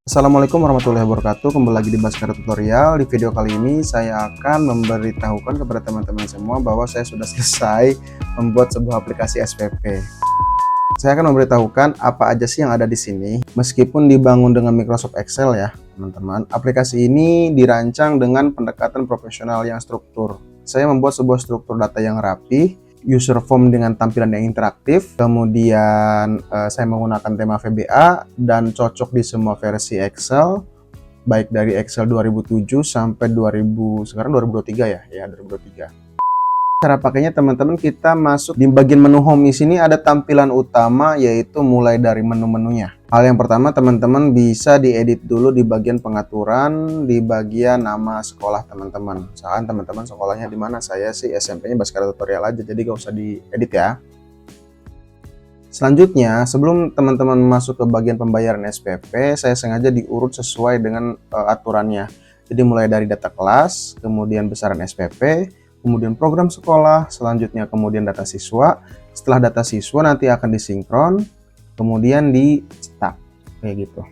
Assalamualaikum warahmatullahi wabarakatuh. Kembali lagi di Baskara Tutorial. Di video kali ini saya akan memberitahukan kepada teman-teman semua bahwa saya sudah selesai membuat sebuah aplikasi SPP. Saya akan memberitahukan apa aja sih yang ada di sini. Meskipun dibangun dengan Microsoft Excel ya, teman-teman, aplikasi ini dirancang dengan pendekatan profesional yang struktur. Saya membuat sebuah struktur data yang rapi, user form dengan tampilan yang interaktif, kemudian saya menggunakan tema VBA dan cocok di semua versi Excel, baik dari Excel 2007 sampai 2023 ya 2023. Cara pakainya teman-teman, kita masuk di bagian menu home. Di sini ada tampilan utama, yaitu mulai dari menu-menunya. Hal yang pertama, teman-teman bisa diedit dulu di bagian pengaturan, di bagian nama sekolah teman-teman. Misalkan teman-teman sekolahnya di mana, saya sih SMP-nya Baskara Tutorial aja, jadi gak usah diedit ya. Selanjutnya, sebelum teman-teman masuk ke bagian pembayaran SPP, saya sengaja diurut sesuai dengan aturannya. Jadi mulai dari data kelas, kemudian besaran SPP, kemudian program sekolah, selanjutnya kemudian data siswa. Setelah data siswa nanti akan disinkron, kemudian dicetak kayak gitu.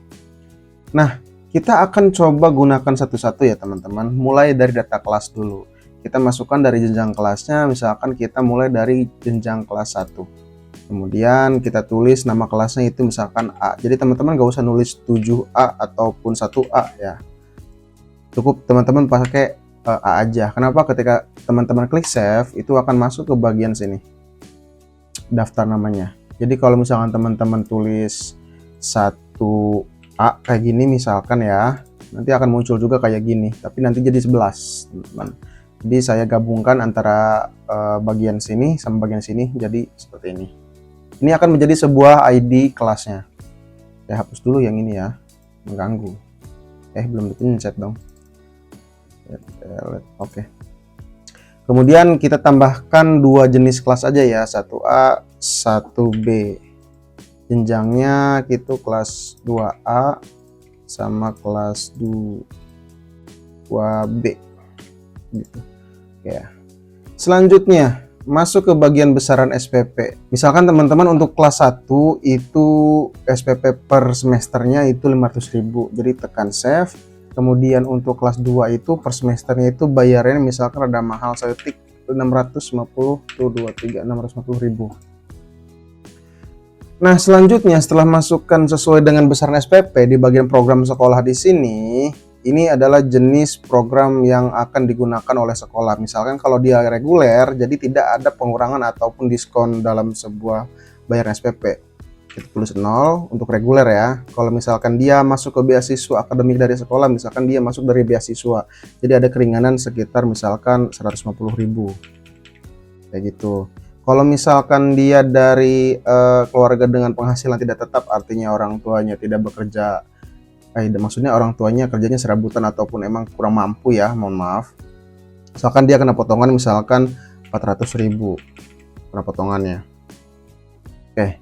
Nah, kita akan coba gunakan satu-satu ya teman-teman. Mulai dari data kelas dulu. Kita masukkan dari jenjang kelasnya, misalkan kita mulai dari jenjang kelas 1. Kemudian kita tulis nama kelasnya itu misalkan A. Jadi teman-teman gak usah nulis 7A ataupun 1A ya. Cukup teman-teman pakai A aja. Kenapa? Ketika teman-teman klik save, itu akan masuk ke bagian sini, daftar namanya. Jadi kalau misalkan teman-teman tulis 1A kayak gini misalkan ya, nanti akan muncul juga kayak gini, tapi nanti jadi 11 teman-teman. Jadi saya gabungkan antara bagian sini sama bagian sini, jadi seperti ini. Ini akan menjadi sebuah ID kelasnya. Saya hapus dulu yang ini ya, mengganggu. Belum dipencet dong. Oke. Kemudian kita tambahkan dua jenis kelas aja ya, 1A, 1B. Jenjangnya itu kelas 2A sama kelas 2B gitu. Ya. Selanjutnya masuk ke bagian besaran SPP. Misalkan teman-teman untuk kelas 1 itu SPP per semesternya itu 500.000. Jadi tekan save. Kemudian untuk kelas 2 itu per semesternya itu bayarnya misalkan ada mahal, saya tik 650 ribu. Nah, selanjutnya setelah masukkan sesuai dengan besaran SPP di bagian program sekolah di sini, ini adalah jenis program yang akan digunakan oleh sekolah. Misalkan kalau dia reguler, jadi tidak ada pengurangan ataupun diskon dalam sebuah bayaran SPP. Kita tulis 0 untuk reguler ya. Kalau misalkan dia masuk ke beasiswa akademik dari sekolah, misalkan dia masuk dari beasiswa, jadi ada keringanan sekitar misalkan 150.000 kayak gitu. Kalau misalkan dia dari keluarga dengan penghasilan tidak tetap, artinya orang tuanya tidak bekerja, maksudnya orang tuanya kerjanya serabutan ataupun emang kurang mampu ya, mohon maaf, misalkan dia kena potongan misalkan 400.000 kena potongannya. Oke.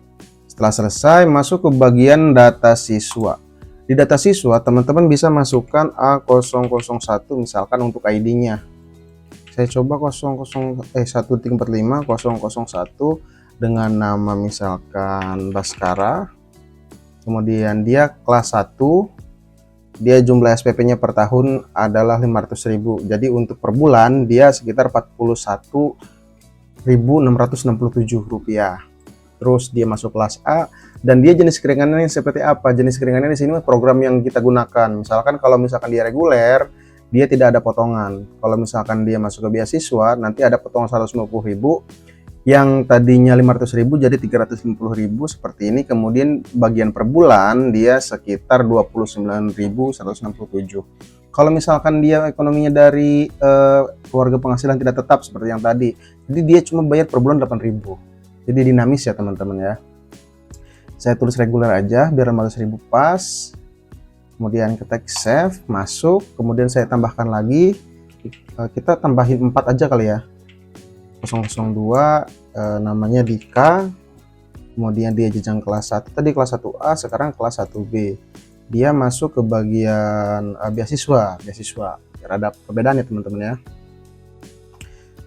Setelah selesai, masuk ke bagian data siswa. Di data siswa, teman-teman bisa masukkan A001 misalkan untuk ID-nya. Saya coba 1.45.001 dengan nama misalkan Baskara. Kemudian dia kelas 1. Dia jumlah SPP-nya per tahun adalah 500.000. Jadi untuk per bulan dia sekitar 41.667 rupiah. Terus dia masuk kelas A dan dia jenis keringanannya seperti apa? Jenis keringanannya di sini program yang kita gunakan. Misalkan kalau misalkan dia reguler, dia tidak ada potongan. Kalau misalkan dia masuk ke beasiswa, nanti ada potongan 150.000 yang tadinya 500.000 jadi 350.000 seperti ini. Kemudian bagian per bulan dia sekitar 29.167. Kalau misalkan dia ekonominya dari keluarga penghasilan tidak tetap seperti yang tadi, jadi dia cuma bayar per bulan 8.000. Jadi dinamis ya teman-teman ya. Saya tulis reguler aja biar 500.000 pas. Kemudian kita save, masuk. Kemudian saya tambahkan lagi. Kita tambahin 4 aja kali ya. 002 namanya Dika. Kemudian dia jenjang kelas 1. Tadi kelas 1A, sekarang kelas 1B. Dia masuk ke bagian beasiswa. Biar ada perbedaan ya teman-teman ya.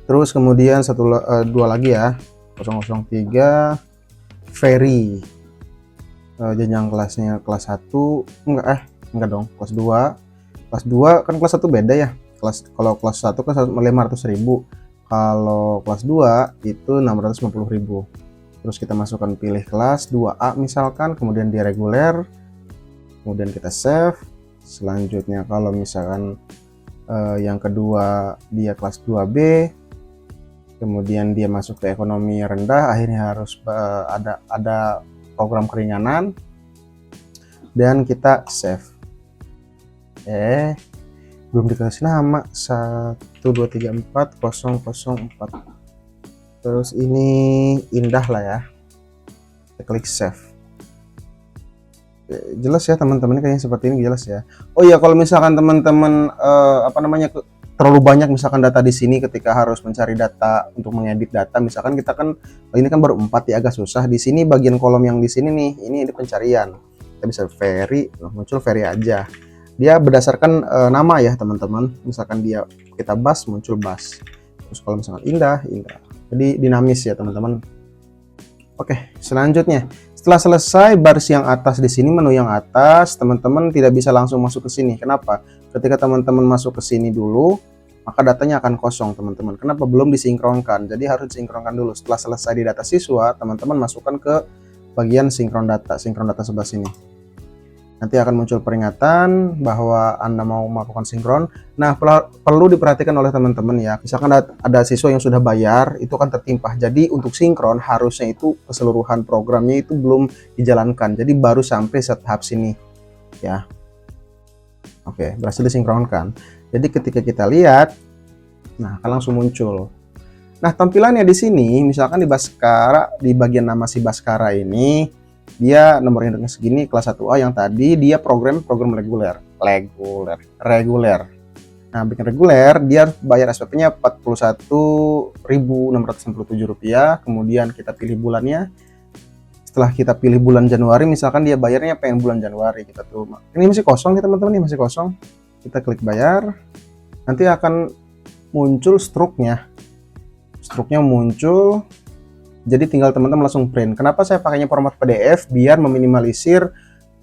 Terus kemudian 2 lagi ya. 003 Ferry, jenjang kelasnya kelas 1 enggak enggak dong, kelas 2. Kelas 2 kan kelas 1 beda ya. Kalau kelas 1 kan 500.000. Kalau kelas 2 itu 650.000. Terus kita masukkan pilih kelas 2A misalkan, kemudian dia reguler, kemudian kita save. Selanjutnya kalau misalkan yang kedua dia kelas 2B, kemudian dia masuk ke ekonomi rendah, akhirnya harus ada program keringanan, dan kita save. Belum dikasih nama, 1234004. Terus ini indah lah ya, kita klik save. Jelas ya teman-teman, kayaknya seperti ini jelas ya. Oh iya, kalau misalkan teman-teman terlalu banyak misalkan data di sini, ketika harus mencari data untuk mengedit data, misalkan kita kan ini kan baru 4 ya, agak susah. Di sini bagian kolom yang di sini nih, ini pencarian. Kita bisa very, muncul very aja. Dia berdasarkan nama ya teman-teman. Misalkan kita bas, muncul bas. Terus kalau misalkan indah. Jadi dinamis ya teman-teman. Oke, selanjutnya setelah selesai baris yang atas di sini, menu yang atas, teman-teman tidak bisa langsung masuk ke sini. Kenapa? Ketika teman-teman masuk ke sini dulu, maka datanya akan kosong teman-teman. Kenapa? Belum disinkronkan. Jadi harus disinkronkan dulu. Setelah selesai di data siswa, teman-teman masukkan ke bagian sinkron data sebelah sini. Nanti akan muncul peringatan bahwa Anda mau melakukan sinkron. Nah, perlu diperhatikan oleh teman-teman ya. Misalkan ada siswa yang sudah bayar, itu kan tertimpah. Jadi untuk sinkron harusnya itu keseluruhan programnya itu belum dijalankan. Jadi baru sampai tahap sini ya. Oke, berhasil disinkronkan. Jadi ketika kita lihat, nah akan langsung muncul. Nah, tampilannya di sini, misalkan di Baskara, di bagian nama si Baskara ini, dia nomor induknya segini, kelas 1A yang tadi dia program reguler. Nah, bikin reguler, dia bayar SPP-nya Rp41.667. Kemudian kita pilih bulannya. Setelah kita pilih bulan Januari, misalkan dia bayarnya pengen bulan Januari, kita tuh. Ini masih kosong ya teman-teman, ini masih kosong. Kita klik bayar. Nanti akan muncul struknya. Struknya muncul. Jadi tinggal teman-teman langsung print. Kenapa saya pakainya format PDF? Biar meminimalisir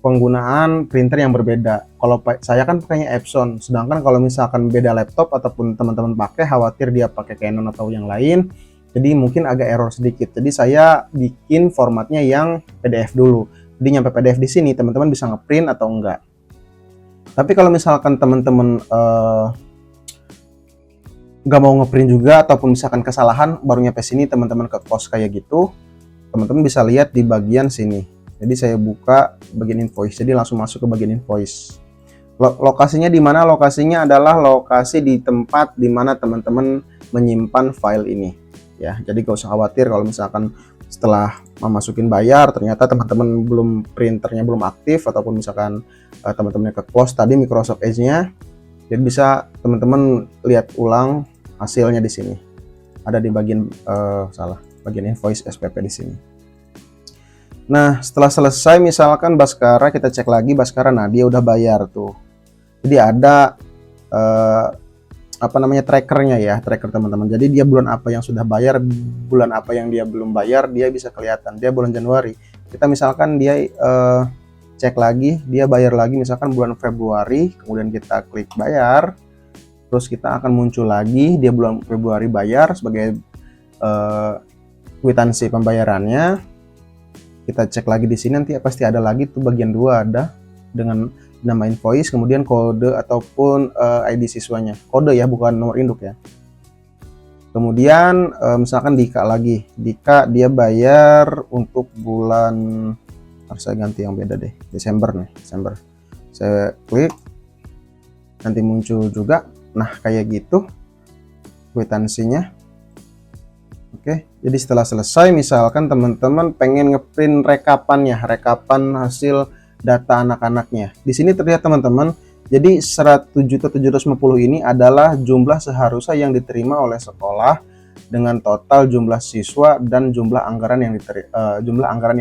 penggunaan printer yang berbeda. Kalau saya kan pakainya Epson, sedangkan kalau misalkan beda laptop ataupun teman-teman pakai, khawatir dia pakai Canon atau yang lain, jadi mungkin agak error sedikit. Jadi saya bikin formatnya yang PDF dulu. Jadi nyampe PDF di sini, teman-teman bisa ngeprint atau enggak. Tapi kalau misalkan teman-teman nggak mau ngeprint juga, ataupun misalkan kesalahan baru nyampe sini, teman-teman ke kos kayak gitu, teman-teman bisa lihat di bagian sini. Jadi saya buka bagian invoice, jadi langsung masuk ke bagian invoice. Lokasinya di mana? Lokasinya adalah lokasi di tempat di mana teman-teman menyimpan file ini ya. Jadi gak usah khawatir kalau misalkan setelah memasukin bayar ternyata teman-teman printernya belum aktif, ataupun misalkan teman-teman ke close tadi Microsoft Edge-nya, jadi bisa teman-teman lihat ulang hasilnya di sini. Ada di bagian bagian invoice SPP di sini. Nah, setelah selesai misalkan Baskara, kita cek lagi Baskara, nah dia udah bayar tuh. Jadi ada trackernya ya, tracker teman-teman. Jadi dia bulan apa yang sudah bayar, bulan apa yang dia belum bayar, dia bisa kelihatan. Dia bulan Januari. Kita misalkan dia cek lagi, dia bayar lagi misalkan bulan Februari, kemudian kita klik bayar. Terus kita akan muncul lagi dia bulan Februari bayar sebagai kwitansi pembayarannya. Kita cek lagi di sini, nanti pasti ada lagi tuh bagian 2 ada dengan nama invoice, kemudian kode ataupun ID siswanya. Kode ya, bukan nomor induk ya. Kemudian misalkan Dika lagi. Dika dia bayar untuk bulan, harus saya ganti yang beda deh. Desember nih, Desember. Saya klik. Nanti muncul juga. Nah, kayak gitu kwitansinya. Oke, jadi setelah selesai misalkan teman-teman pengen ngeprint rekapan hasil data anak-anaknya. Di sini terlihat teman-teman, jadi 100.750 ini adalah jumlah seharusnya yang diterima oleh sekolah dengan total jumlah siswa dan jumlah anggaran yang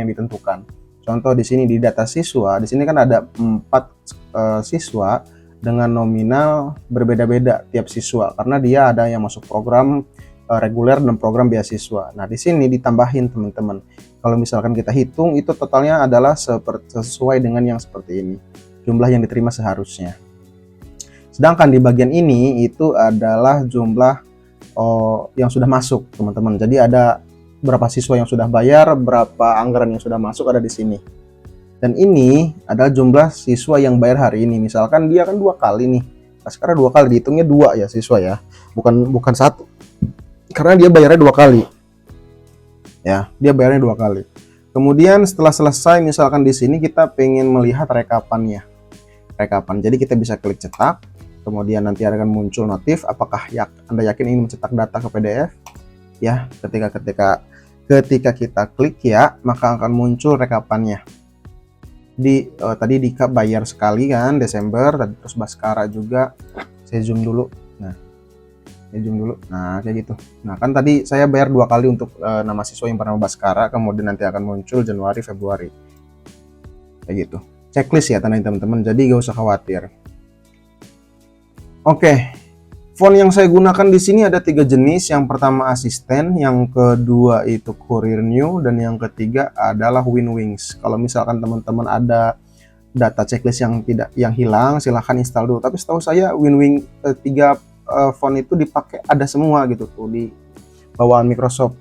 ditentukan. Contoh di sini di data siswa, di sini kan ada 4 siswa dengan nominal berbeda-beda tiap siswa karena dia ada yang masuk program reguler dan program beasiswa. Nah, di sini ditambahin teman-teman. Kalau misalkan kita hitung itu totalnya adalah sesuai dengan yang seperti ini. jumlah yang diterima seharusnya. Sedangkan di bagian ini itu adalah jumlah yang sudah masuk, teman-teman. Jadi ada berapa siswa yang sudah bayar, berapa anggaran yang sudah masuk ada di sini. Dan ini adalah jumlah siswa yang bayar hari ini. Misalkan dia kan 2 kali nih. Sekarang 2 kali, dihitungnya 2 ya siswa ya. Bukan 1. Karena dia bayarnya 2 kali. Ya, dia bayarnya 2 kali. Kemudian setelah selesai, misalkan di sini kita pengen melihat rekapannya. Jadi kita bisa klik cetak. Kemudian nanti akan muncul notif apakah Anda yakin ingin mencetak data ke PDF. Ya, ketika kita klik ya, maka akan muncul rekapannya. Tadi Dika bayar sekali kan Desember, terus Baskara juga. Saya zoom dulu. Nah, kayak gitu. Nah, kan tadi saya bayar 2 kali untuk nama siswa yang bernama Baskara, kemudian nanti akan muncul Januari, Februari. Kayak gitu. Checklist ya teman-teman. Jadi gak usah khawatir. Oke. Font yang saya gunakan di sini ada 3 jenis. Yang pertama asisten, yang kedua itu Courier New, dan yang ketiga adalah WinWings. Kalau misalkan teman-teman ada data checklist yang hilang, silahkan install dulu. Tapi setahu saya WinWings 3 font itu dipakai ada semua gitu tuh di bawaan Microsoft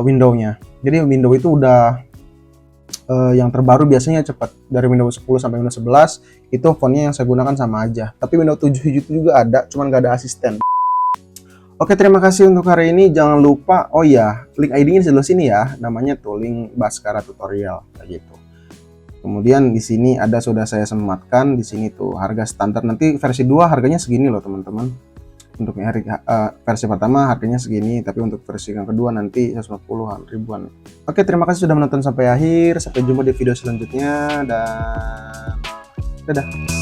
Windows-nya. Jadi Windows itu udah yang terbaru biasanya cepat, dari Windows 10 sampai Windows 11 itu fontnya yang saya gunakan sama aja. Tapi Windows 7 itu juga ada, cuman gak ada asisten. Oke, terima kasih untuk hari ini. Jangan lupa, oh ya, link ID-nya di sebelah sini ya, namanya tuh link Baskara tutorial kayak gitu. Kemudian di sini sudah saya sematkan di sini tuh harga standar. Nanti versi 2 harganya segini loh teman-teman. Untuk versi pertama harganya segini, tapi untuk versi yang kedua nanti 150 ribuan. Oke, terima kasih sudah menonton sampai akhir. Sampai jumpa di video selanjutnya dan dadah.